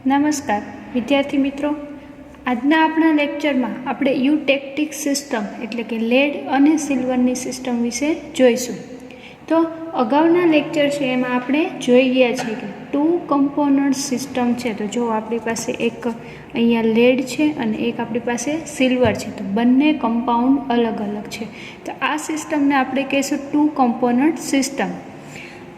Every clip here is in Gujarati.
નમસ્કાર વિદ્યાર્થી મિત્રો, આજના આપણા લેક્ચરમાં આપણે યુટેક્ટિક સિસ્ટમ એટલે કે લેડ અને સિલ્વરની સિસ્ટમ વિશે જોઈશું. તો અગાઉના લેક્ચર છે એમાં આપણે જોઈ ગયા છીએ કે ટુ કમ્પોનન્ટ સિસ્ટમ છે. તો જો આપણી પાસે એક અહીંયા લેડ છે અને એક આપણી પાસે સિલ્વર છે, તો બંને કમ્પાઉન્ડ અલગ અલગ છે. તો આ સિસ્ટમને આપણે કહીશું ટુ કમ્પોનન્ટ સિસ્ટમ.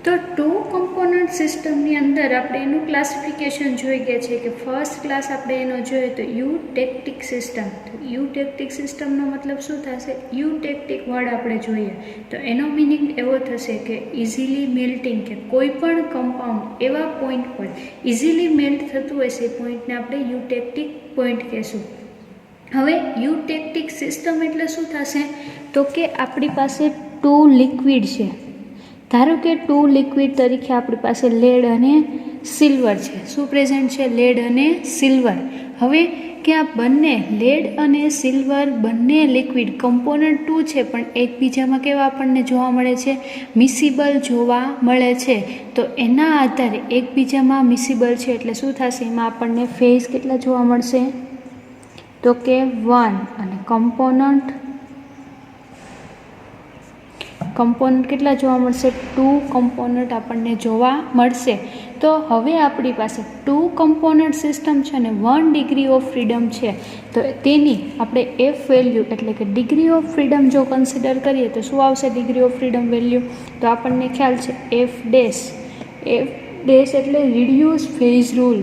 તો ટુ કમ્પોનન્ટ સિસ્ટમની અંદર આપણે એનું ક્લાસિફિકેશન જોઈ ગયા છે કે ફર્સ્ટ ક્લાસ આપણે એનો જોઈએ તો યુટેક્ટિક સિસ્ટમ. તો યુટેક્ટિક સિસ્ટમનો મતલબ શું થશે? યુટેક્ટિક વર્ડ આપણે જોઈએ તો એનો મિનિંગ એવો થશે કે ઇઝીલી મેલ્ટિંગ, કે કોઈ પણ કમ્પાઉન્ડ એવા પોઈન્ટ પર ઇઝીલી મેલ્ટ થતું હોય છે એ પોઈન્ટને આપણે યુટેક્ટિક પોઈન્ટ કહેશું. હવે યુટેક્ટિક સિસ્ટમ એટલે શું થશે? તો કે આપણી પાસે ટુ લિક્વિડ છે. ધારો કે ટુ લિક્વિડ તરીકે આપણી પાસે લેડ અને સિલ્વર છે. શું પ્રેઝન્ટ છે? લેડ અને સિલ્વર. હવે કે આ બંને લેડ અને સિલ્વર બંને લિક્વિડ કમ્પોનન્ટ ટુ છે, પણ એકબીજામાં કેવા આપણને જોવા મળે છે? મિસિબલ જોવા મળે છે. તો એના આધારે એકબીજામાં મિસિબલ છે એટલે શું થશે? એમાં આપણને ફેઝ કેટલા જોવા મળશે? તો કે 1. અને કમ્પોનન્ટ કેટલા જોવા મળશે? 2 કમ્પોનન્ટ આપણને જોવા મળશે. તો હવે આપણી પાસે ટુ કમ્પોનન્ટ સિસ્ટમ છે અને 1 ડિગ્રી ઓફ ફ્રીડમ છે. તો તેની આપણે એફ વેલ્યુ એટલે કે ડિગ્રી ઓફ ફ્રીડમ જો કન્સિડર કરીએ તો શું આવશે ડિગ્રી ઓફ ફ્રીડમ વેલ્યુ? તો આપણને ખ્યાલ છે એફ ડેશ એટલે રિડ્યુસ ફેઝ રૂલ.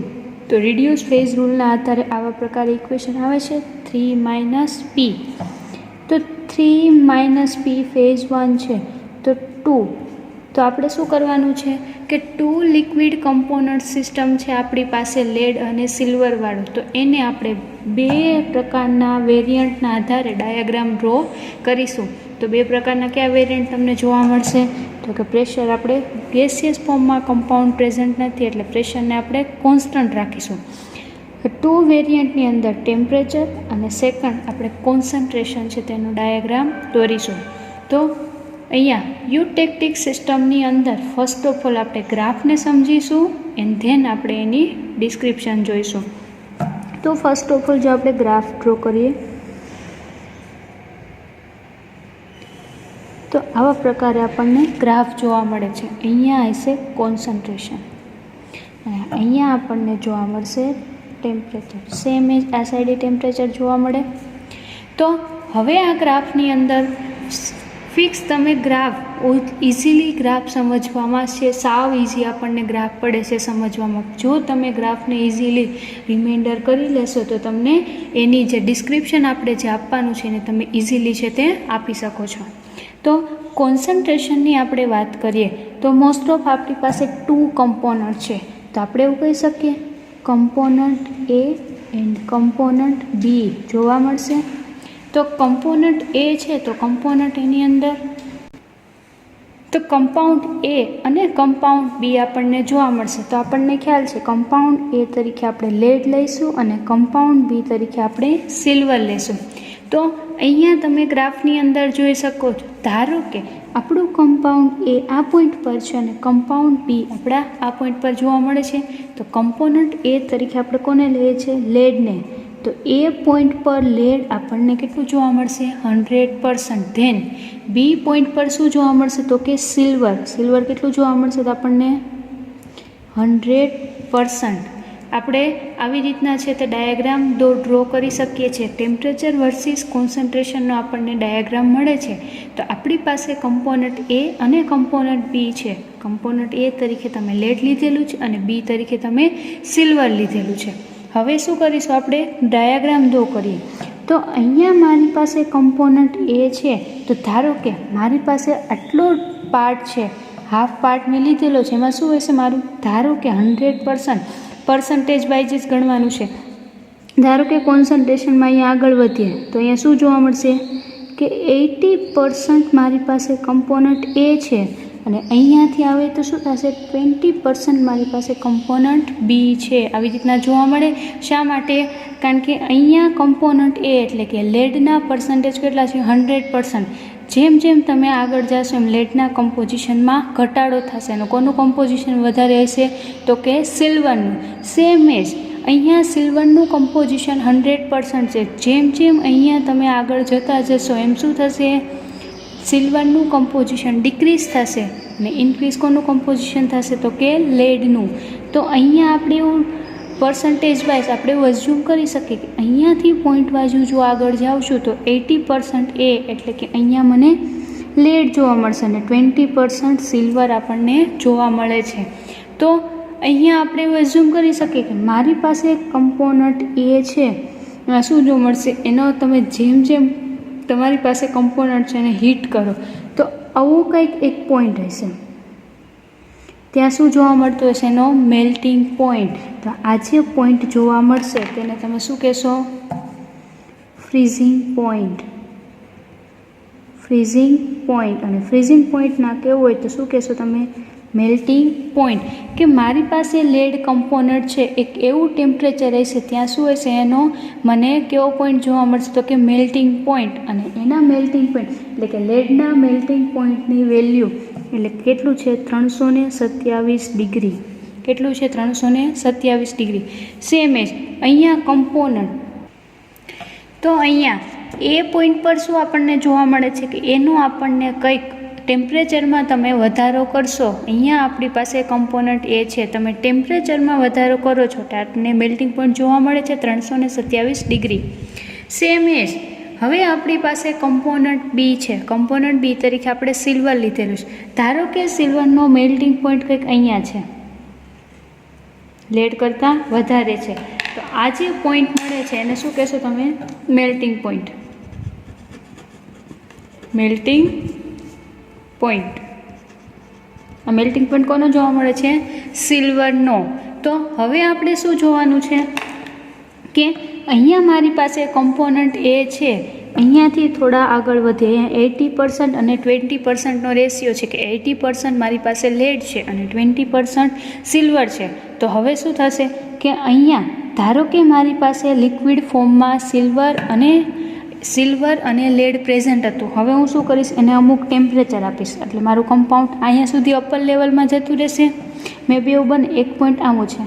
તો રિડ્યુસ ફેઝ રૂલના આધારે આવા પ્રકારે ઇક્વેશન આવે છે 3 - p. તો 3 - p ફેઝ 1 છે તો 2. તો આપણે શું કરવાનું છે કે ટુ લિક્વિડ કમ્પોનન્ટ સિસ્ટમ છે આપણી પાસે લેડ અને સિલ્વરવાળું. તો એને આપણે બે પ્રકારના વેરિયન્ટના આધારે ડાયાગ્રામ ડ્રો કરીશું. તો બે પ્રકારના કયા વેરિયન્ટ તમને જોવા મળશે? તો કે પ્રેશર આપણે ગેસિયસ ફોર્મમાં કમ્પાઉન્ડ પ્રેઝન્ટ નથી એટલે પ્રેશરને આપણે કોન્સ્ટન્ટ રાખીશું. ટુ વેરિયન્ટની અંદર ટેમ્પરેચર અને સેકન્ડ આપણે કોન્સન્ટ્રેશન છે તેનું ડાયાગ્રામ દોરીશું. તો અહીંયા યુટેક્ટિક સિસ્ટમની અંદર ફર્સ્ટ ઓફ ઓલ આપણે ગ્રાફને સમજીશું એન્ડ ધેન આપણે એની ડિસ્ક્રિપ્શન જોઈશું. તો ફર્સ્ટ ઓફ ઓલ જો આપણે ગ્રાફ ડ્રો કરીએ તો આવા પ્રકારે આપણને ગ્રાફ જોવા મળે છે. અહીંયા હશે કોન્સન્ટ્રેશન અને અહીંયા આપણને જોવા મળશે ટેમ્પરેચર. સેમ એજ આ સાઈડે ટેમ્પરેચર જોવા મળે. તો હવે આ ગ્રાફની અંદર ફિક્સ તમે ગ્રાફ ઇઝીલી ગ્રાફ સમજવામાં છે, સાવ ઇઝી આપણને ગ્રાફ પડે છે સમજવામાં. જો તમે ગ્રાફને ઇઝીલી રિમાઇન્ડર કરી લેશો તો તમને એની જે ડિસ્ક્રિપ્શન આપણે જે આપવાનું છે એને તમે ઇઝીલી છે તે આપી શકો છો. તો કોન્સન્ટ્રેશનની આપણે વાત કરીએ તો મોસ્ટ ઓફ આપણી પાસે ટુ કમ્પોનન્ટ છે. તો આપણે એવું કહી શકીએ કમ્પોનન્ટ એ એન્ડ કમ્પોનન્ટ બી જોવા મળશે. તો કમ્પોનન્ટ એ છે તો કમ્પોનન્ટ એની અંદર તો કમ્પાઉન્ડ એ અને કમ્પાઉન્ડ બી આપણને જોવા મળશે. તો આપણને ખ્યાલ છે કમ્પાઉન્ડ એ તરીકે આપણે લેડ લઈશું અને કમ્પાઉન્ડ બી તરીકે આપણે સિલ્વર લઈશું. તો અહીંયા તમે ગ્રાફની અંદર જોઈ શકો છો. ધારો કે આપણું કમ્પાઉન્ડ એ આ પોઈન્ટ પર છે અને કમ્પાઉન્ડ બી આપણા આ પોઈન્ટ પર જોવા મળે છે. તો કમ્પોનન્ટ એ તરીકે આપણે કોને લઈએ છીએ? લેડને. તો એ પોઈન્ટ પર લેડ આપણને કેટલું જોવા મળશે? 100%. ધેન બી પોઈન્ટ પર શું જોવા મળશે? તો કે સિલ્વર કેટલું જોવા મળશે? તો આપણને 100%. આપણે આવી રીતના છે તે ડાયાગ્રામ ડ્રો કરી શકીએ છીએ. ટેમ્પરેચર વર્સિસ કોન્સન્ટ્રેશનનો આપણને ડાયાગ્રામ મળે છે. તો આપણી પાસે કમ્પોનન્ટ એ અને કમ્પોનન્ટ બી છે. કમ્પોનન્ટ એ તરીકે તમે લેડ લીધેલું છે અને બી તરીકે તમે સિલ્વર લીધેલું છે. હવે શું કરીશું? આપણે ડાયાગ્રામ ડ્રો કરીએ. તો અહીંયા મારી પાસે કમ્પોનન્ટ એ છે. તો ધારો કે મારી પાસે આટલો પાર્ટ છે, હાફ પાર્ટ મેં લીધેલો છે. એમાં શું હશે મારું? ધારો કે 100% પર્સન્ટેજ વાઇઝ જ ગણવાનું છે. ધારો કે કોન્સન્ટ્રેશનમાં અહીંયા આગળ વધીએ તો અહીંયા શું જોવા મળશે કે 80% મારી પાસે કમ્પોનન્ટ એ છે અને અહીંયાથી આવે તો શું થશે? 20% મારી પાસે કમ્પોનન્ટ બી છે. આવી રીતના જોવા મળે. શા માટે? કારણ કે અહીંયા કમ્પોનન્ટ એ એટલે કે લેડના પર્સન્ટેજ કેટલા છે? 100%. જેમ જેમ તમે આગળ જશો એમ લેડના કમ્પોઝિશનમાં ઘટાડો થશે અને કોનું કમ્પોઝિશન વધારે હશે? તો કે સિલ્વરનું. સેમ એજ અહીંયા સિલ્વરનું કમ્પોઝિશન 100% છે. જેમ જેમ અહીંયા તમે આગળ જતા જશો એમ શું થશે, સિલ્વરનું કમ્પોઝિશન ડિક્રીઝ થશે અને ઇન્ક્રીઝ કોનું કમ્પોઝિશન થશે તો કે લેડનું. તો અહીંયા આપણે એવું પર્સન્ટેજ વાઇઝ આપણે એઝ્યુમ કરી શકીએ કે અહીંયાથી પોઈન્ટ બાજુ જો આગળ જાઉં છું તો 80% એ એટલે કે અહીંયા મને લેડ જોવા મળશે અને 20% સિલ્વર આપણને જોવા મળે છે. તો અહીંયા આપણે એવું એઝ્યુમ કરી શકીએ કે મારી પાસે કમ્પોનન્ટ એ છે, શું જોવા મળશે એનો તમે જેમ જેમ તમારી પાસે કમ્પોનન્ટ છે એને હીટ કરો તો આવું કંઈક એક પોઈન્ટ હશે, ત્યાં શું જોવા મળતું હશે એનો મેલ્ટિંગ પોઈન્ટ. તો આ જે પોઈન્ટ જોવા મળશે તેને તમે શું કહેશો, ફ્રીઝિંગ પોઈન્ટ. ફ્રીઝિંગ પોઈન્ટ અને ફ્રીઝિંગ પોઈન્ટ ના કેવું હોય તો શું કહેશો તમે, મેલ્ટિંગ પોઈન્ટ. કે મારી પાસે લેડ કમ્પોનન્ટ છે એક એવું ટેમ્પરેચર હશે ત્યાં શું હશે એનો મને કેવો પોઈન્ટ જોવા મળશે તો કે મેલ્ટિંગ પોઈન્ટ. અને એના મેલ્ટિંગ પોઈન્ટ એટલે કે લેડના મેલ્ટિંગ પોઈન્ટની વેલ્યુ એટલે કેટલું છે 327 ડિગ્રી. કેટલું છે 327 ડિગ્રી. સેમ એજ અહીંયા કમ્પોનન્ટ. તો અહીંયા એ પોઈન્ટ પર શું આપણને જોવા મળે છે કે એનું આપણને કંઈક ટેમ્પરેચરમાં તમે વધારો કરશો. અહીંયા આપણી પાસે કમ્પોનન્ટ એ છે, તમે ટેમ્પરેચરમાં વધારો કરો છો તો આપણને મેલ્ટિંગ પોઈન્ટ જોવા મળે છે 327 ડિગ્રી. સેમ એજ હવે આપણી પાસે કમ્પોનન્ટ બી છે. કમ્પોનન્ટ બી તરીકે આપણે સિલ્વર લીધેલું છે. ધારો કે સિલ્વરનો મેલ્ટિંગ પોઈન્ટ કંઈક અહીંયા છે, લેડ કરતાં વધારે છે. તો આ જે પોઈન્ટ મળે છે એને શું કહેશો તમે, મેલ્ટિંગ પોઈન્ટ. Melting point. આ મેલ્ટિંગ પોઈન્ટ કોનો જોવા મળે છે, સિલ્વરનો. તો હવે આપણે શું જોવાનું છે કે અહીંયા મારી પાસે કમ્પોનન્ટ એ છે, અહીંયાથી થોડા આગળ વધે, અહીંયા 80% અને 20%નો રેશિયો છે કે 80% મારી પાસે લેડ છે અને 20% સિલ્વર છે. તો હવે શું થશે કે અહીંયા ધારો કે મારી પાસે લિક્વિડ ફોર્મમાં સિલ્વર અને લેડ પ્રેઝન્ટ હતું. હવે હું શું કરીશ, એને અમુક ટેમ્પરેચર આપીશ એટલે મારું કમ્પાઉન્ડ અહીંયા સુધી અપર લેવલમાં જતું રહેશે. મે બી એવું બને એક પોઈન્ટ આવું છે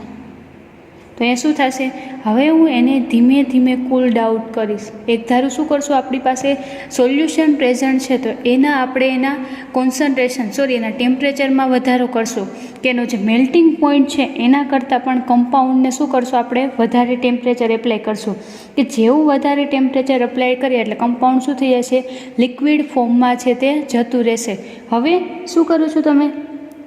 તો એ શું થશે, હવે હું એને ધીમે ધીમે કૂલ ડાઉન કરીશ. એક ધારું શું કરશું, આપણી પાસે સોલ્યુશન પ્રેઝન્ટ છે તો એના કોન્સન્ટ્રેશન એના ટેમ્પરેચરમાં વધારો કરશું કે એનો જે મેલ્ટિંગ પોઈન્ટ છે એના કરતાં પણ કમ્પાઉન્ડને શું કરશું, આપણે વધારે ટેમ્પરેચર એપ્લાય કરશું. કે જેવું વધારે ટેમ્પરેચર એપ્લાય કરીએ એટલે કમ્પાઉન્ડ શું થઈ જશે, લિક્વિડ ફોર્મમાં છે તે જતું રહેશે. હવે શું કરો છો તમે,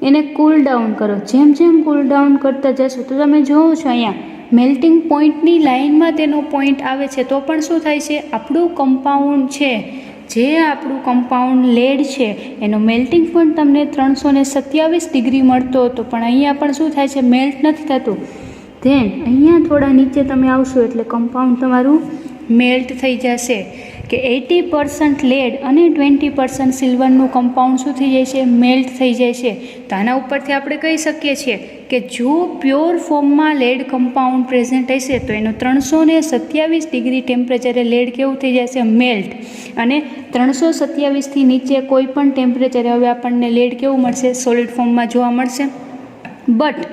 એને કૂલ ડાઉન કરો. જેમ જેમ કૂલ ડાઉન કરતા જશો તો તમે જોવો છો અહીંયા મેલ્ટિંગ પોઈન્ટની લાઇનમાં તેનો પોઈન્ટ આવે છે તો પણ શું થાય છે, આપણું કમ્પાઉન્ડ છે જે આપણું કમ્પાઉન્ડ લેડ છે એનો મેલ્ટિંગ પોઈન્ટ તમને 327 ડિગ્રી મળતો હતો પણ અહીંયા પણ શું થાય છે, મેલ્ટ નથી થતું. ધેન અહીંયા થોડા નીચે તમે આવશો એટલે કમ્પાઉન્ડ તમારું મેલ્ટ થઈ જશે કે 80% લેડ અને 20% સિલ્વરનું કમ્પાઉન્ડ શું થઈ જાય છે, મેલ્ટ થઈ જાય છે. તો આના ઉપરથી આપણે કહી શકીએ છીએ કે જો પ્યોર ફોર્મમાં લેડ કમ્પાઉન્ડ પ્રેઝન્ટ હશે તો એનું 327 ડિગ્રી ટેમ્પરેચરે લેડ કેવું થઈ જશે, મેલ્ટ. અને 327થી નીચે કોઈ પણ ટેમ્પરેચરે હવે આપણને લેડ કેવું મળશે, સોલિડ ફોર્મમાં જોવા મળશે. બટ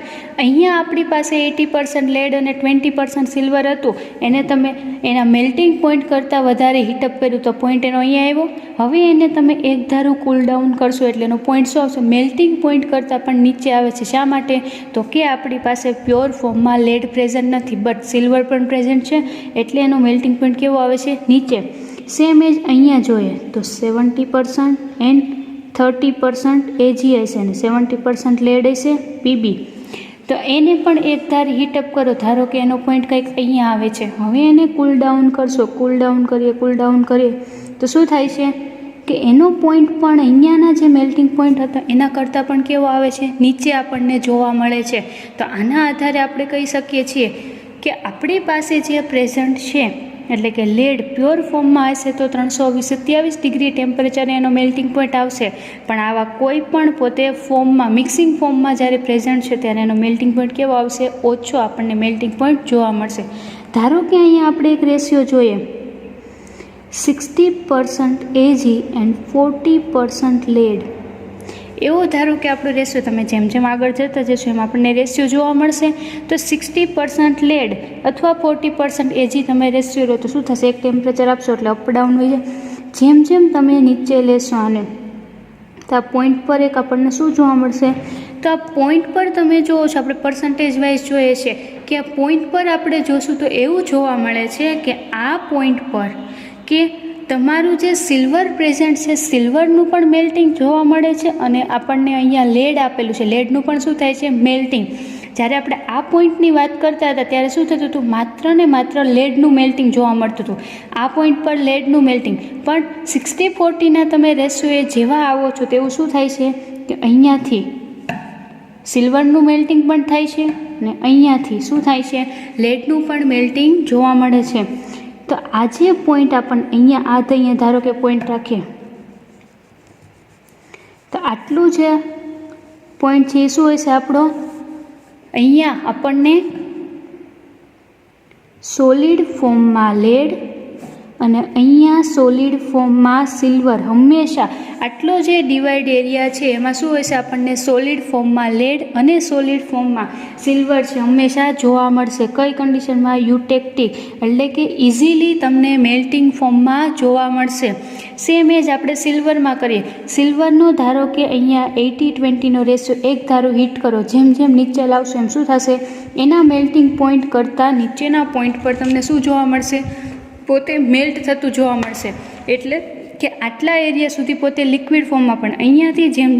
અહીંયા આપણી પાસે 80% લેડ અને 20% સિલ્વર હતું, એને તમે એના મેલ્ટિંગ પોઈન્ટ કરતાં વધારે હીટઅપ કર્યું તો પોઈન્ટ એનો અહીંયા આવ્યો. હવે એને તમે એક ધારું કૂલ ડાઉન કરશો એટલે એનો પોઈન્ટ શું આવશે, મેલ્ટિંગ પોઈન્ટ કરતાં પણ નીચે આવે છે. શા માટે, તો કે આપણી પાસે પ્યોર ફોર્મમાં લેડ પ્રેઝન્ટ નથી બટ સિલ્વર પણ પ્રેઝન્ટ છે એટલે એનો મેલ્ટિંગ પોઈન્ટ કેવો આવે છે, નીચે. સેમ એજ અહીંયા જોઈએ તો 70% એન્ડ 30% એજી હશે અને 70% લેડ હશે પીબી. તો એને પણ એક ધાર હીટઅપ કરો, ધારો કે એનો પોઈન્ટ કંઈક અહીંયા આવે છે. હવે એને કૂલ ડાઉન કરશો, કૂલ ડાઉન કરીએ તો શું થાય છે કે એનો પોઈન્ટ પણ અહીંયાના જે મેલ્ટિંગ પોઈન્ટ હતા એના કરતાં પણ કેવો આવે છે, નીચે આપણને જોવા મળે છે. તો આના આધારે આપણે કહી શકીએ છીએ કે આપણી પાસે જે પ્રેઝન્ટ છે એટલે કે લેડ પ્યોર ફોર્મમાં હશે તો 327 ડિગ્રી ટેમ્પરેચરે એનો મેલ્ટિંગ પોઈન્ટ આવશે. પણ આવા કોઈ પણ પોતે ફોર્મમાં મિક્સિંગ ફોર્મમાં જ્યારે પ્રેઝન્ટ છે ત્યારે એનો મેલ્ટિંગ પોઈન્ટ કેવો આવશે, ઓછો આપણને મેલ્ટિંગ પોઈન્ટ જોવા મળશે. ધારો કે અહીંયા આપણે એક રેશિયો જોઈએ 60% એજી એન્ડ 40% લેડ. એવો ધારો કે આપણો રેશિયો, તમે જેમ જેમ આગળ જતા જશો એમ આપણને રેશિયો જોવા મળશે. તો 60% લેડ અથવા 40% એજી તમે રેશિયો લો તો શું થશે, એક ટેમ્પરેચર આપશો એટલે અપ ડાઉન હોય જાય. જેમ જેમ તમે નીચે લેશો આને તો આ પોઈન્ટ પર એક આપણને શું જોવા મળશે, તો આ પોઈન્ટ પર તમે જુઓ છો, આપણે પર્સન્ટેજ વાઇઝ જોઈએ છે કે આ પોઈન્ટ પર આપણે જોશું તો એવું જોવા મળે છે કે આ પોઈન્ટ પર કે તમારું જે સિલ્વર પ્રેઝન્ટ છે, સિલ્વરનું પણ મેલ્ટિંગ જોવા મળે છે અને આપણને અહીંયા લેડ આપેલું છે, લેડનું પણ શું થાય છે, મેલ્ટિંગ. જ્યારે આપણે આ પોઈન્ટની વાત કરતા હતા ત્યારે શું થતું હતું, માત્ર ને માત્ર લેડનું મેલ્ટિંગ જોવા મળતું હતું. આ પોઈન્ટ પર લેડનું મેલ્ટિંગ, પણ 60-40ના તમે રેશિયોએ જેવા આવો છો તેવું શું થાય છે કે અહીંયાથી સિલ્વરનું મેલ્ટિંગ પણ થાય છે અને અહીંયાથી શું થાય છે, લેડનું પણ મેલ્ટિંગ જોવા મળે છે. તો આ જે પોઈન્ટ આપણને અહીંયા ધારો કે પોઈન્ટ રાખીએ તો આટલું જે પોઈન્ટ છે એ શું હોય છે આપણો, અહીંયા આપણને સોલિડ ફોર્મમાં લેડ અને અહીંયા સોલિડ ફોર્મમાં સિલ્વર, હંમેશા આટલો જે ડિવાઈડ એરિયા છે એમાં શું હોય છે, આપણને સોલિડ ફોર્મમાં લેડ અને સોલિડ ફોર્મમાં સિલ્વર છે હંમેશા જોવા મળશે. કઈ કન્ડિશનમાં, યુટેક્ટિક, એટલે કે ઇઝીલી તમને મેલ્ટિંગ ફોર્મમાં જોવા મળશે. સેમ એ જ આપણે સિલ્વરમાં કરીએ. સિલ્વરનો ધારો કે અહીંયા 80-20નો રેશિયો, એક ધારો હીટ કરો, જેમ જેમ નીચે લાવશો એમ શું થશે, એના મેલ્ટિંગ પોઈન્ટ કરતાં નીચેના પોઈન્ટ પર તમને શું જોવા મળશે, પોતે મેલ્ટ થતું જોવા મળશે. એટલે કે આટલા એરિયા સુધી પોતે લિક્વિડ ફોર્મમાં, પણ અહીંયાથી જેમ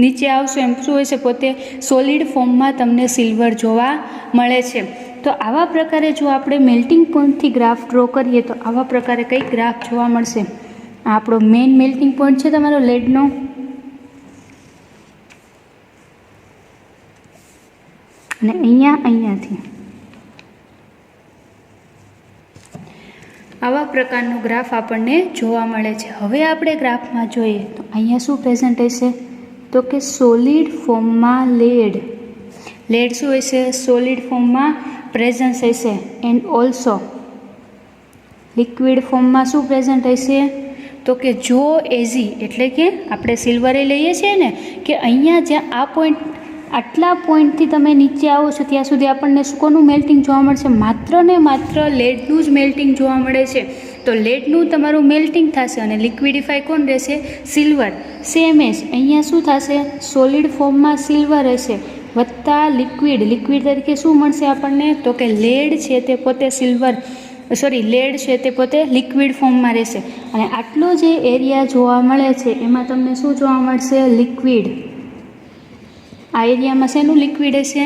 નીચે આવશો એમ શું હોય છે, પોતે સોલિડ ફોર્મમાં તમને સિલ્વર જોવા મળે છે. તો આવા પ્રકારે જો આપણે મેલ્ટિંગ પોઈન્ટથી ગ્રાફ ડ્રો કરીએ તો આવા પ્રકારે કઈ ગ્રાફ જોવા મળશે. આ આપણો મેઇન મેલ્ટિંગ પોઈન્ટ છે તમારો લેડનો, અને અહીંયાથી આવા પ્રકારનો ગ્રાફ આપણને જોવા મળે છે. હવે આપણે ગ્રાફમાં જોઈએ તો અહીંયા શું પ્રેઝન્ટ હશે, તો કે સોલિડ ફોર્મમાં લેડ, લેડ શું હશે, સોલિડ ફોર્મમાં પ્રેઝન્સ હશે. એન્ડ ઓલ્સો લિક્વિડ ફોર્મમાં શું પ્રેઝન્ટ હશે, તો કે જો એઝી, એટલે કે આપણે સિલ્વરે લઈએ છીએ ને કે અહીંયા જ્યાં આ પોઈન્ટ, આટલા પોઈન્ટથી તમે નીચે આવો છો ત્યાં સુધી આપણને કોનું મેલ્ટિંગ જોવા મળશે, માત્ર ને માત્ર લેડનું જ મેલ્ટિંગ જોવા મળે છે. તો લેડનું તમારું મેલ્ટિંગ થશે અને લિક્વિડિફાય કોણ રહેશે, સિલ્વર. સેમ એજ અહીંયા શું થશે, સોલિડ ફોર્મમાં સિલ્વર હશે વત્તા લિક્વિડ, લિક્વિડ તરીકે શું મળશે આપણને, તો કે લેડ છે તે પોતે લેડ છે તે પોતે લિક્વિડ ફોર્મમાં રહેશે. અને આટલો જે એરિયા જોવા મળે છે એમાં તમને શું જોવા મળશે, લિક્વિડ. આ એરિયામાં શેનું લિક્વિડ હશે,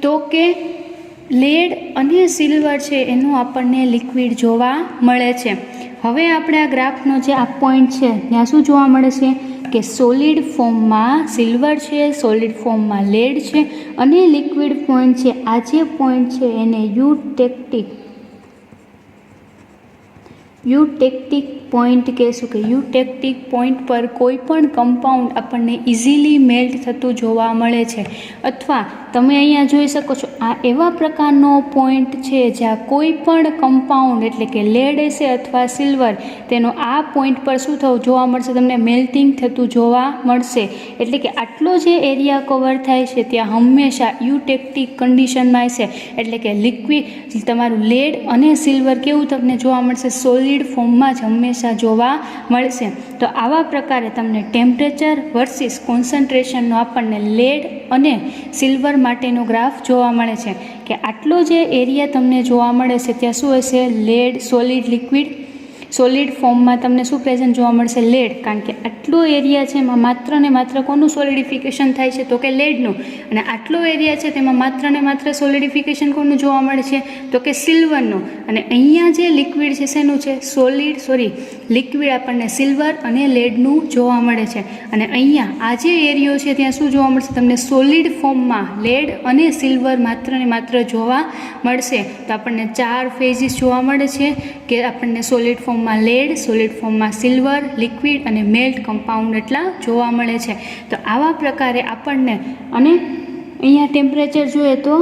તો કે લેડ અને સિલ્વર છે એનું આપણને લિક્વિડ જોવા મળે છે. હવે આપણે આ ગ્રાફનો જે આ પોઈન્ટ છે ત્યાં શું જોવા મળે છે કે સોલિડ ફોર્મમાં સિલ્વર છે, સોલિડ ફોર્મમાં લેડ છે અને લિક્વિડ પોઈન્ટ છે. આ જે પોઈન્ટ છે એને યુટેક્ટિક પોઈન્ટ કહેશું કે યુટેક્ટિક પોઈન્ટ પર કોઈ પણ કમ્પાઉન્ડ આપણને ઇઝીલી મેલ્ટ થતું જોવા મળે છે. અથવા તમે અહીંયા જોઈ શકો છો આ એવા પ્રકારનો પોઈન્ટ છે જ્યાં કોઈ પણ કમ્પાઉન્ડ, એટલે કે લેડ હશે અથવા સિલ્વર, તેનો આ પોઈન્ટ પર શું થવું જોવા મળશે, તમને મેલ્ટિંગ થતું જોવા મળશે. એટલે કે આટલો જે એરિયા કવર થાય છે ત્યાં હંમેશા યુટેક્ટિક કન્ડિશનમાં હશે. એટલે કે લિક્વિડ તમારું લેડ અને સિલ્વર કેવું તમને જોવા મળશે, સોલિડ ફોર્મમાં જ હંમેશા જોવા મળશે. તો આવા પ્રકારે તમને ટેમ્પરેચર વર્સિસ કોન્સન્ટ્રેશનનો આપણને લેડ અને સિલ્વર માટેનો ગ્રાફ જોવા મળે છે કે આટલો જે એરિયા તમને જોવા મળે છે ત્યાં શું હશે, લેડ, સોલિડ, લિક્વિડ, સોલિડ ફોર્મમાં તમને શું પ્રેઝન્ટ જોવા મળશે, લેડ. કારણ કે આટલો એરિયા છે એમાં માત્ર ને માત્ર કોનું સોલિડિફિકેશન થાય છે, તો કે લેડનું. અને આટલો એરિયા છે તેમાં માત્ર ને માત્ર સોલિડિફિકેશન કોનું જોવા મળે છે, તો કે સિલ્વરનું. અને અહીંયા જે લિક્વિડ છે શેનું છે, લિક્વિડ આપણને સિલ્વર અને લેડનું જોવા મળે છે. અને અહીંયા આ જે એરિયો છે ત્યાં શું જોવા મળશે તમને, સોલિડ ફોર્મમાં લેડ અને સિલ્વર માત્ર ને માત્ર જોવા મળશે. તો આપણને 4 ફેઝિસ જોવા મળે છે કે આપણને સોલિડ ફોર્મમાં લેડ, સોલિડ ફોર્મમાં સિલ્વર, લિક્વિડ અને મેલ્ટ કમ્પાઉન્ડ એટલા જોવા મળે છે. તો આવા પ્રકારે આપણને, અને અહીંયા ટેમ્પરેચર જોઈએ તો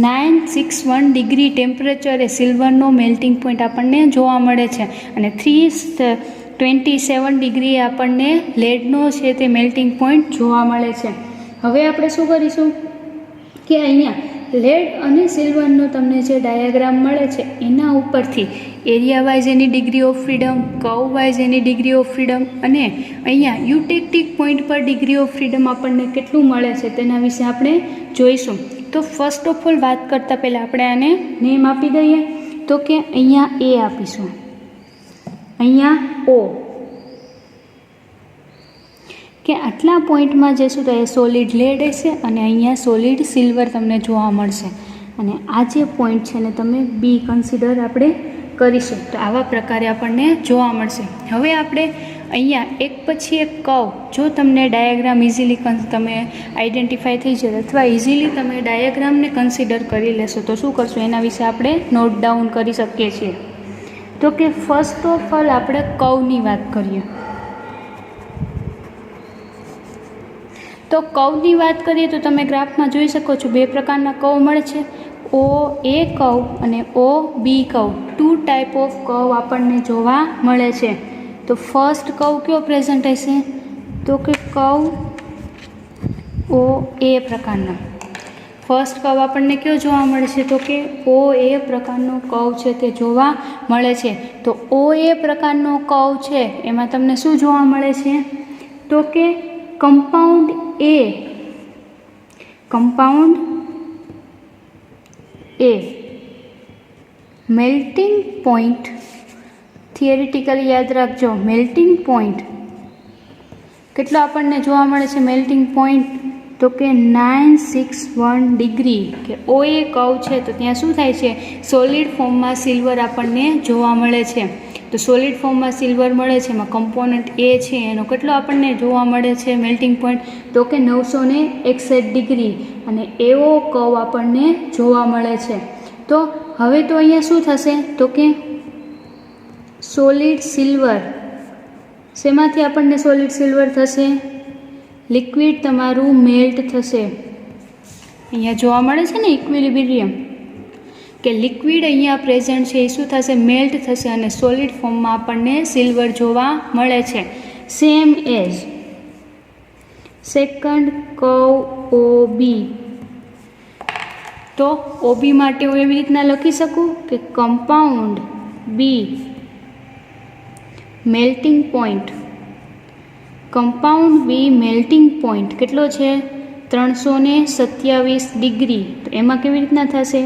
961 ડિગ્રી ટેમ્પરેચરે સિલ્વરનો મેલ્ટિંગ પોઈન્ટ આપણને જોવા મળે છે. અને 27 ડિગ્રી આપણને લેડનો છે તે મેલ્ટિંગ પોઈન્ટ જોવા મળે છે. હવે આપણે શું કરીશું કે અહીંયા લેડ અને સિલ્વરનો તમને જે ડાયાગ્રામ મળે છે એના ઉપરથી area wise any degree of freedom, curve wise any degree of freedom અને અહીંયા યુટેક્ટિક પોઈન્ટ પર ડિગ્રી ઓફ ફ્રીડમ આપણને કેટલું મળે છે તેના વિશે આપણે જોઈશું. તો ફર્સ્ટ ઓફ ઓલ વાત કરતાં પહેલાં આપણે આને નેમ આપી દઈએ. તો કે અહીંયા એ આપીશું, અહીંયા ઓ, કે આટલા પોઈન્ટમાં જઈશું તો એ સોલિડ લેડ હશે અને અહીંયા સોલિડ સિલ્વર તમને જોવા મળશે. અને આ જે પોઈન્ટ છે ને તમે બી કન્સિડર આપણે કરીશું. તો આવા પ્રકારે આપણને જોવા મળશે. હવે આપણે અહીંયા એક પછી એક કર્વ, જો તમને ડાયાગ્રામ ઇઝીલી તમે આઈડેન્ટિફાઈ થઈ જશે અથવા ઇઝીલી તમે ડાયાગ્રામને કન્સિડર કરી લેશો તો શું કરશો એના વિશે આપણે નોટ ડાઉન કરી શકીએ છીએ. તો કે ફર્સ્ટ ઓફ ઓલ આપણે કર્વની વાત કરીએ. તો કર્વની વાત કરીએ તો તમે ગ્રાફમાં જોઈ શકો છો બે પ્રકારના કર્વ મળે છે, ઓ એ કર્વ અને ઓ બી કર્વ. 2 ટાઈપ ઓફ કર્વ આપણને જોવા મળે છે. તો ફર્સ્ટ કર્વ કયો પ્રેઝન્ટ હશે? તો કે કર્વ ઓ એ પ્રકારનો. ફર્સ્ટ કર્વ આપણને કયો જોવા મળે છે? તો કે ઓ એ પ્રકારનો કર્વ છે તે જોવા મળે છે. તો ઓ એ પ્રકારનો કર્વ છે એમાં તમને શું જોવા મળે છે? તો કે કમ્પાઉન્ડ એ મેલ્ટિંગ પોઈન્ટ, થિયરિટિકલી યાદ રાખજો, મેલ્ટિંગ પોઈન્ટ કેટલો આપણને જોવા મળે છે? મેલ્ટિંગ પોઈન્ટ તો કે 961 ડિગ્રી. કે ઓ એ કર્વ છે તો ત્યાં શું થાય છે? સોલિડ ફોર્મમાં સિલ્વર આપણને જોવા મળે છે. તો સોલિડ ફોર્મમાં સિલ્વર મળે છે, એમાં કમ્પોનન્ટ એ છે એનો કેટલો આપણને જોવા મળે છે મેલ્ટિંગ પોઈન્ટ? તો કે 961 ડિગ્રી. અને એવો કર્વ આપણને જોવા મળે છે. તો હવે તો અહીંયા શું થશે? તો કે સોલિડ સિલ્વર, શેમાંથી આપણને સોલિડ સિલ્વર થશે? લિક્વિડ તમારું મેલ્ટ થશે. અહીંયા જોવા મળે છે ને ઇક્વિલિબ્રિયમ, કે લિક્વિડ અહીંયા પ્રેઝન્ટ છે એ શું થશે? મેલ્ટ થશે અને સોલિડ ફોર્મમાં આપણને સિલ્વર જોવા મળે છે. સેમ એઝ સેકન્ડ કર્વ ઓ બી. તો ઓ બી માટે હું એવી રીતના લખી શકું કે કમ્પાઉન્ડ બી મેલ્ટિંગ પોઈન્ટ, કમ્પાઉન્ડ બી મેલ્ટિંગ પોઈન્ટ કેટલો છે? 327 ડિગ્રી. તો એમાં કેવી રીતના થશે?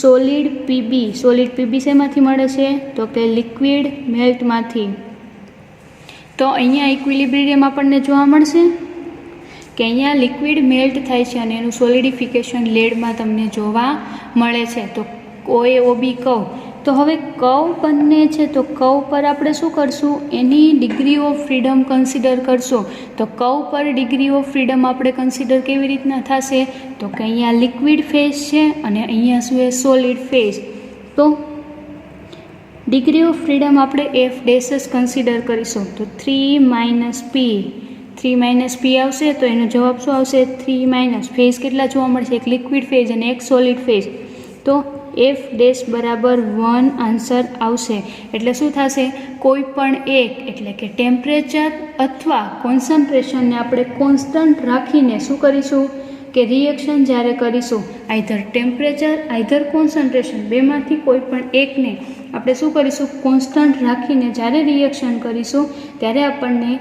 Solid PB. સોલિડ પીબી શેમાંથી મળે છે? તો કે લિક્વિડ મેલ્ટમાંથી. તો અહીંયા ઇક્વિલિબ્રિયમ આપણને જોવા મળશે કે અહીંયા લિક્વિડ મેલ્ટ થાય છે અને એનું સોલિડિફિકેશન લેડમાં તમને જોવા મળે છે. તો ઓ એ ઓ બી કર્વ. તો હવે કર્વ બંને છે તો કર્વ પર આપણે શું કરશું? એની ડિગ્રી ઓફ ફ્રીડમ કન્સિડર કરશું. તો કર્વ પર ડિગ્રી ઓફ ફ્રીડમ આપણે કન્સિડર કેવી રીતના થશે? તો કે અહીંયા લિક્વિડ ફેઝ છે અને અહીંયા શું છે? Solid phase. તો ડિગ્રી ઓફ ફ્રીડમ આપણે એફ ડેશ જ કન્સિડર કરીશું. તો 3 - પી, 3 - પી આવશે તો એનો જવાબ શું આવશે? 3 - ફેઝ કેટલા જોવા મળશે? એક લિક્વિડ ફેઝ અને એક સોલિડ ફેઝ. તો એફ ડેશ બરાબર 1 આન્સર આવશે. એટલે શું થશે? કોઈ પણ એક એટલે કે ટેમ્પરેચર અથવા કોન્સન્ટ્રેશનને આપણે કોન્સ્ટન્ટ રાખીને શું કરીશું? કે રિએક્શન જ્યારે કરીશું આઈધર ટેમ્પરેચર આઈધર કોન્સન્ટ્રેશન બેમાંથી કોઈ પણ એકને આપણે શું કરીશું? કોન્સ્ટન્ટ રાખીને જ્યારે રિએક્શન કરીશું ત્યારે આપણને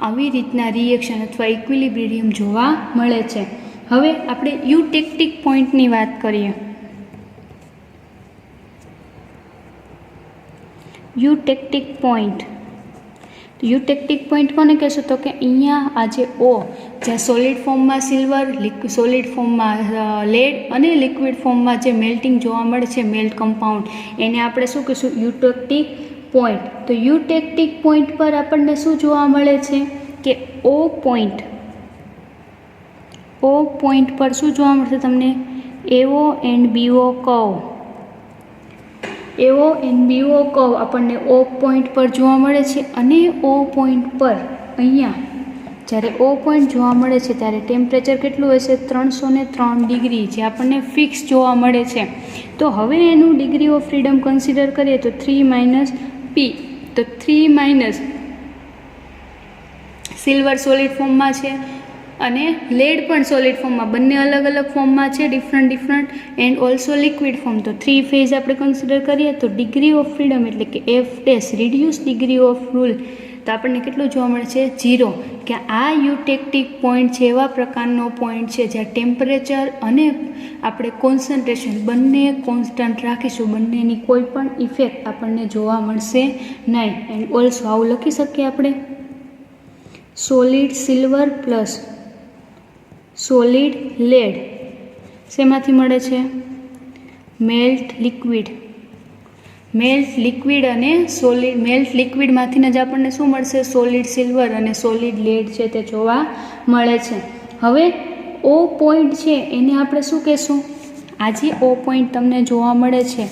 આવી રીતના રિએક્શન અથવા ઇક્વિલિબ્રિયમ જોવા મળે છે. હવે આપણે યુટેક્ટિક પોઈન્ટની વાત કરીએ. યુટેક્ટિક પોઈન્ટ. યુટેક્ટિક પોઈન્ટ કોને કહેશો? તો કે અહીંયા આ જે ઓ, જ્યાં સોલિડ ફોર્મમાં સિલ્વર, સોલિડ ફોર્મમાં લેડ અને લિક્વિડ ફોર્મમાં જે મેલ્ટિંગ જોવા મળે છે મેલ્ટ કમ્પાઉન્ડ, એને આપણે શું કહીશું? યુટેક્ટિક પોઈન્ટ. તો યુટેક્ટિક પોઈન્ટ પર આપણને શું જોવા મળે છે? કે ઓ પોઈન્ટ. ઓ પોઈન્ટ પર શું જોવા મળશે તમને? એઓ એન્ડ બીઓ કર્વ. એવો એન્ડ બીઓ કર્વ આપણને ઓ પોઈન્ટ પર જોવા મળે છે. અને ઓ પોઈન્ટ પર અહીંયા જ્યારે ઓ પોઈન્ટ જોવા મળે છે ત્યારે ટેમ્પરેચર કેટલું હશે? 303 ડિગ્રી, જે આપણને ફિક્સ જોવા મળે છે. તો હવે એનું ડિગ્રી ઓફ ફ્રીડમ કન્સિડર કરીએ તો 3 - પી. તો 3 - સિલ્વર સોલિડ ફોર્મમાં છે અને લેડ પણ સોલિડ ફોર્મમાં, બંને અલગ અલગ ફોર્મમાં છે, different and also liquid form. તો 3 ફેઝ આપણે કન્સિડર કરીએ તો ડિગ્રી ઓફ ફ્રીડમ એટલે કે F dash reduce degree of rule તો આપણને કેટલું જોવા મળે છે 0. કે આ યુટેક્ટિક પોઈન્ટ છે એવા પ્રકારનો પોઈન્ટ છે જ્યાં ટેમ્પરેચર અને આપણે કોન્સન્ટ્રેશન બંને કોન્સ્ટન્ટ રાખીશું, બંનેની કોઈ પણ ઇફેક્ટ આપણને જોવા મળશે નહીં. એન્ડ ઓલ્સો આવું લખી શકીએ આપણે solid silver plus solid lead શેમાંથી મળે છે? Melt liquid. મેલ્ટ લિક્વિડ અને સોલિડ, મેલ્ટ લિક્વિડમાંથી જ આપણને શું મળશે? સોલિડ સિલ્વર અને સોલિડ લેડ છે તે જોવા મળે છે. હવે ઓ પોઈન્ટ છે એને આપણે શું કહેશું? આ જે ઓ પોઈન્ટ તમને જોવા મળે છે,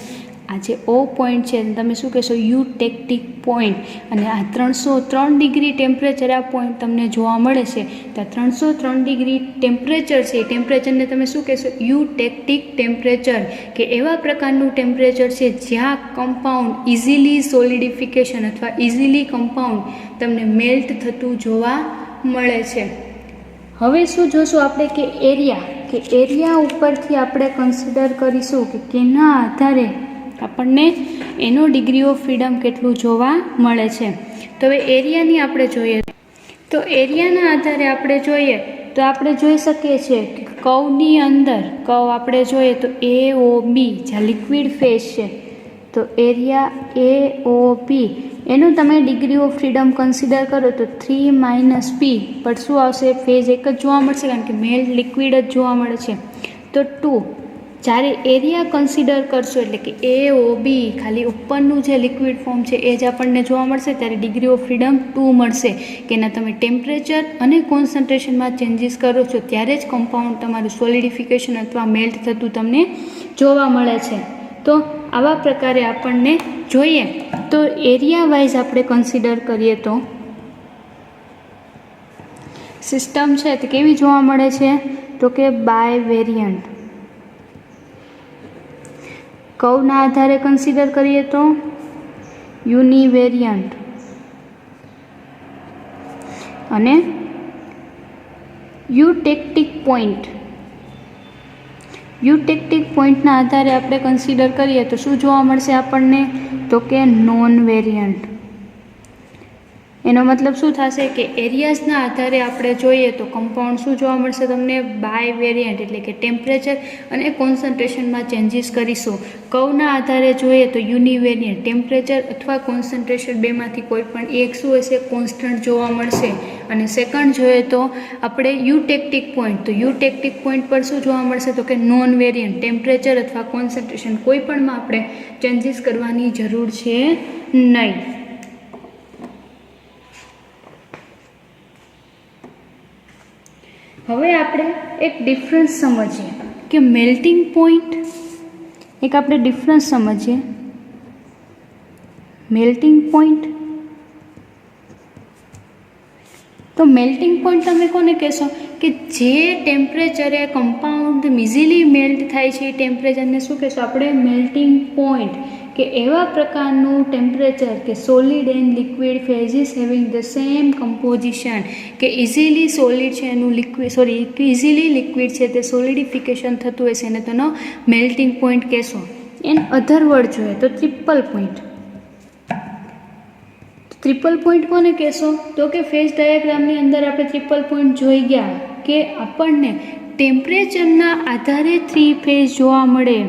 આ જે ઓ પોઈન્ટ છે તમે શું કહેશો? યુટેક્ટિક પોઈન્ટ. અને આ 303 ડિગ્રી ટેમ્પરેચર આ પોઈન્ટ તમને જોવા મળે છે. તો આ 303 ડિગ્રી ટેમ્પરેચર છે એ ટેમ્પરેચરને તમે શું કહેશો? યુટેક્ટિક ટેમ્પરેચર. કે એવા પ્રકારનું ટેમ્પરેચર છે જ્યાં કમ્પાઉન્ડ ઇઝીલી સોલિડિફિકેશન અથવા ઇઝીલી કમ્પાઉન્ડ તમને મેલ્ટ થતું જોવા મળે છે. હવે શું જોશું આપણે? કે એરિયા, કે એરિયા ઉપરથી આપણે કન્સિડર કરીશું કે કેના આધારે આપણને એનો ડિગ્રી ઓફ ફ્રીડમ કેટલું જોવા મળે છે. તો હવે એરિયાની આપણે જોઈએ તો એરિયાના આધારે આપણે જોઈએ તો આપણે જોઈ શકીએ છીએ કે કર્વની અંદર કર્વ આપણે જોઈએ તો AOB જ્યાં લિક્વિડ ફેઝ છે તો એરિયા AOB એનું તમે ડિગ્રી ઓફ ફ્રીડમ કન્સિડર કરો તો 3 - P પર શું આવશે? ફેઝ એક જ જોવા મળશે કારણ કે મેલ્ટ લિક્વિડ જ જોવા મળે છે. તો 2 જ્યારે એરિયા કન્સિડર કરશો એટલે કે AOB ખાલી ઉપરનું જે લિક્વિડ ફોર્મ છે એ જ આપણને જોવા મળશે ત્યારે ડિગ્રી ઓફ ફ્રીડમ 2 મળશે. કે એના તમે ટેમ્પરેચર અને કોન્સન્ટ્રેશનમાં ચેન્જીસ કરો છો ત્યારે જ કમ્પાઉન્ડ તમારું સોલિડિફિકેશન અથવા મેલ્ટ થતું તમને જોવા મળે છે. તો આવા પ્રકારે આપણને જોઈએ તો એરિયા વાઇઝ આપણે કન્સિડર કરીએ તો સિસ્ટમ છે તે કેવી જોવા મળે છે? તો કે બાય વેરિયન્ટ. કર્વના આધારે કન્સિડર કરીએ તો યુનિવેરિયન્ટ અને યુટેક્ટિક પોઈન્ટ. યુટેક્ટિક પોઈન્ટના આધારે આપણે કન્સિડર કરીએ તો શું જોવા મળશે આપણને? તો કે નોન વેરિયન્ટ. એનો મતલબ શું થશે? કે એરિયાઝના આધારે આપણે જોઈએ તો કમ્પાઉન્ડ શું જોવા મળશે તમને? બાય વેરિયન્ટ એટલે કે ટેમ્પરેચર અને કોન્સન્ટ્રેશનમાં ચેન્જીસ કરીશું. કર્વના આધારે જોઈએ તો યુનિવેરિયન્ટ, ટેમ્પરેચર અથવા કોન્સન્ટ્રેશન બેમાંથી કોઈ પણ એક શું હશે? કોન્સ્ટન્ટ જોવા મળશે. અને સેકન્ડ જોઈએ તો આપણે યુટેક્ટિક પોઈન્ટ, તો યુટેક્ટિક પોઈન્ટ પર શું જોવા મળશે? તો કે નોન વેરિયન્ટ, ટેમ્પરેચર અથવા કોન્સન્ટ્રેશન કોઈ પણમાં આપણે ચેન્જીસ કરવાની જરૂર છે નહીં. હવે આપણે એક ડિફરન્સ સમજીએ કે મેલ્ટિંગ પોઈન્ટ, એક આપણે ડિફરન્સ સમજીએ મેલ્ટિંગ પોઈન્ટ. તો મેલ્ટિંગ પોઈન્ટ તમે કોને કહેશો? કે જે ટેમ્પરેચરે કમ્પાઉન્ડ ઇઝીલી મેલ્ટ થાય છે એ ટેમ્પરેચરને શું કહેશો આપણે? Melting point. કે એવા પ્રકારનું ટેમ્પરેચર કે solid and liquid phases having the same composition, કે ઇઝીલી સોલિડ છે એનું લિક્વિડ ઇઝીલી લિક્વિડ છે તે સોલિડિફિકેશન થતું હોય છે એને તેનો મેલ્ટિંગ પોઈન્ટ કહેશો. એન અધર વર્ડ જોઈએ તો ટ્રિપલ પોઈન્ટ. ટ્રિપલ પોઈન્ટ કોને કહેશો? તો કે ફેઝ ડાયાગ્રામની અંદર આપણે ટ્રિપલ પોઈન્ટ જોઈ ગયા કે આપણને ટેમ્પરેચરના આધારે 3 ફેઝ જોવા મળે.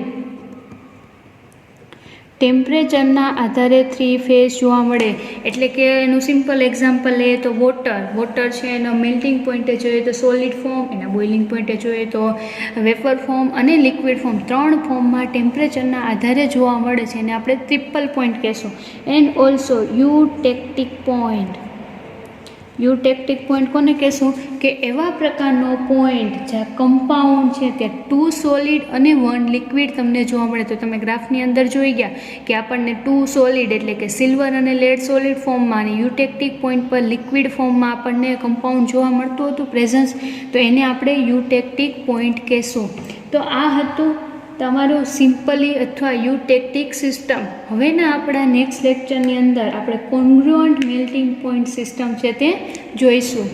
ટેમ્પરેચરના આધારે 3 ફેઝ જોવા મળે એટલે કે એનું સિમ્પલ એક્ઝામ્પલ લઈએ તો વોટર છે એનો મેલ્ટિંગ પોઈન્ટે જોઈએ તો સોલિડ ફોર્મ, એના બોઇલિંગ પોઈન્ટે જોઈએ તો વેપર ફોર્મ અને લિક્વિડ ફોર્મ, 3 ફોર્મમાં ટેમ્પરેચરના આધારે જોવા મળે છે એને આપણે ટ્રિપલ પોઈન્ટ કહેશું. And also eutectic point. Eutectic point કોને કહેશું? કે એવા પ્રકારનો પોઈન્ટ જ્યાં કમ્પાઉન્ડ છે ત્યાં 2 સોલિડ અને 1 લિક્વિડ તમને જોવા મળે. તો તમે ગ્રાફની અંદર જોઈ ગયા કે આપણને 2 સોલિડ એટલે કે સિલ્વર અને લેડ સોલિડ ફોર્મમાં અને યુટેક્ટિક પોઈન્ટ પર લિક્વિડ ફોર્મમાં આપણને કમ્પાઉન્ડ જોવા મળતું હતું પ્રેઝન્સ, તો એને આપણે યુટેક્ટિક પોઈન્ટ કહેશું. તો આ હતું તમારું સિમ્પલી અથવા યુ ટેક્ટિક સિસ્ટમ. હવેના આપણા નેક્સ્ટ લેક્ચરની અંદર આપણે કોંગ્રુઅન્ટ મેલ્ટિંગ પોઈન્ટ સિસ્ટમ છે તે જોઈશું.